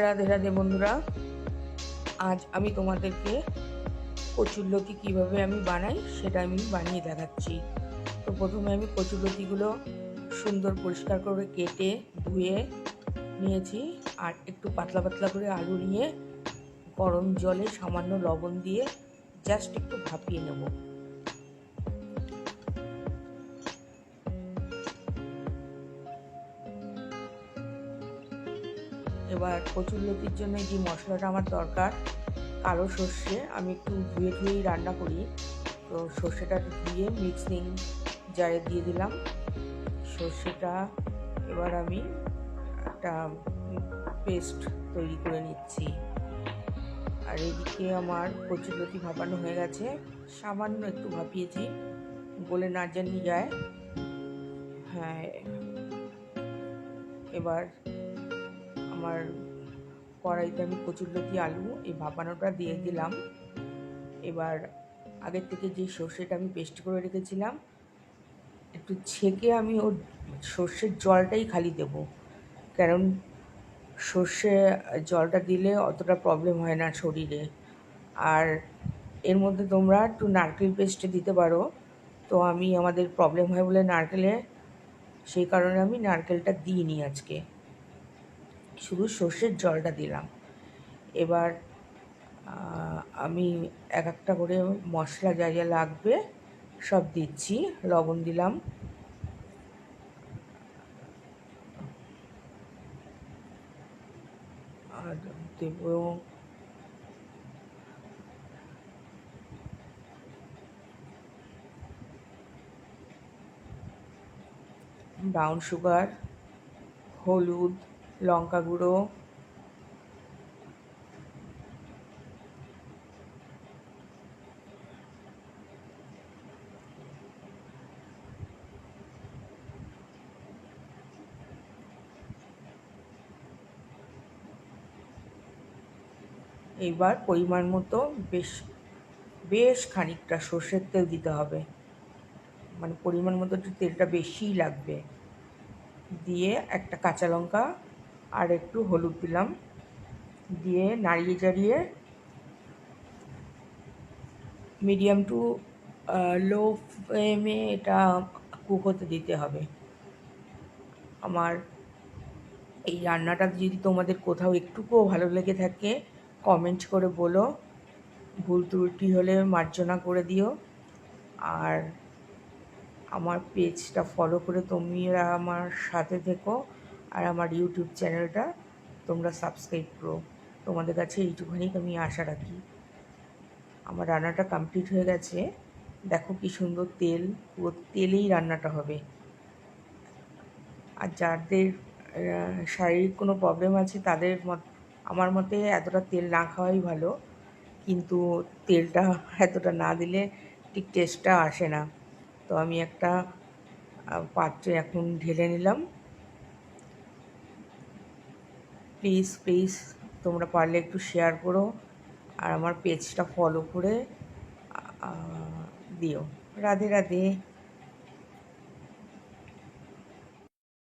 রাধে রাধে বন্ধুরা, আজ আমি তোমাদেরকে কচুরলতি কিভাবে আমি বানাই সেটা আমি বানিয়ে দেখাচ্ছি। তো প্রথমে আমি কচুরলতিগুলো সুন্দর পরিষ্কার করে কেটে ধুয়ে নিয়েছি, আর একটু পাতলা পাতলা করে আলু নিয়ে গরম জলে সামান্য লবণ দিয়ে জাস্ট একটু ভাপিয়ে নেব। এবার কচুরলতির জন্য যে মশলাটা আমার দরকার, কালো সর্ষে আমি একটু ধুয়েই রান্না করি, তো সর্ষেটা দিয়ে মিক্সিং জারে দিয়ে দিলাম সর্ষেটা। এবার আমি একটা পেস্ট তৈরি করে নিচ্ছি। আর এদিকে আমার কচুরলতি ভাপানো হয়ে গেছে, সামান্য একটু ভাপিয়েছি, বলে না জানি যায়। হ্যাঁ, এবার আমার কড়াইতে আমি কচুরলতি আলু এই ভাপানোটা দিয়ে দিলাম। এবার আগের থেকে যে সর্ষেটা আমি পেস্ট করে রেখেছিলাম একটু ছেঁকে আমি ওর সর্ষের জলটাই খালি দেব, কারণ সর্ষে জলটা দিলে অতটা প্রবলেম হয় না শরীরে। আর এর মধ্যে তোমরা একটু নারকেল পেস্ট দিতে পারো, তো আমি আমাদের প্রবলেম হয় বলে সেই কারণে আমি নারকেলটা দিইনি, আজকে শুধু সর্ষের জলটা দিলাম। এবার আমি এক একটা করে মশলা যা যা লাগবে সব দিচ্ছি। লবণ দিলাম, আর দেব ব্রাউন সুগার, হলুদ, লঙ্কা গুঁড়ো, এইবার পরিমাণ মতো বেশ খানিকটা সর্ষের তেল দিতে হবে, মানে পরিমাণ মতো একটু তেলটা বেশিই লাগবে। দিয়ে একটা কাঁচা লঙ্কা আর একটু হলুদ দিলাম, দিয়ে নাড়িয়ে চাড়িয়ে মিডিয়াম টু লো ফ্লেমে এটা কুক হতে দিতে হবে। আমার এই রান্নাটা যদি তোমাদের কোথাও একটুকুও ভালো লেগে থাকে কমেন্ট করে বলো, ভুল ত্রুটি হলে মার্জনা করে দিও। আর আমার পেজটা ফলো করে তোমরা আমার সাথে থেকো, আর আমার ইউটিউব চ্যানেলটা তোমরা সাবস্ক্রাইব করো। তোমাদের কাছে এইটুখানি আমি আশা রাখি। আমার রান্নাটা কমপ্লিট হয়ে গেছে, দেখো কি সুন্দর তেল, পুরো তেলেই রান্নাটা হবে। আর যাদের শারীরিক কোনো প্রবলেম আছে তাদের আমার মতে এতটা তেল না খাওয়াই ভালো, কিন্তু তেলটা এতটা না দিলে ঠিক টেস্টটা আসে না। তো আমি একটা পাত্রে এখন ঢেলে নিলাম। প্লিজ প্লিজ তোমরা পারলে একটু শেয়ার করো, আর আমার পেজটা ফলো করে দিও। রাধে রাধে।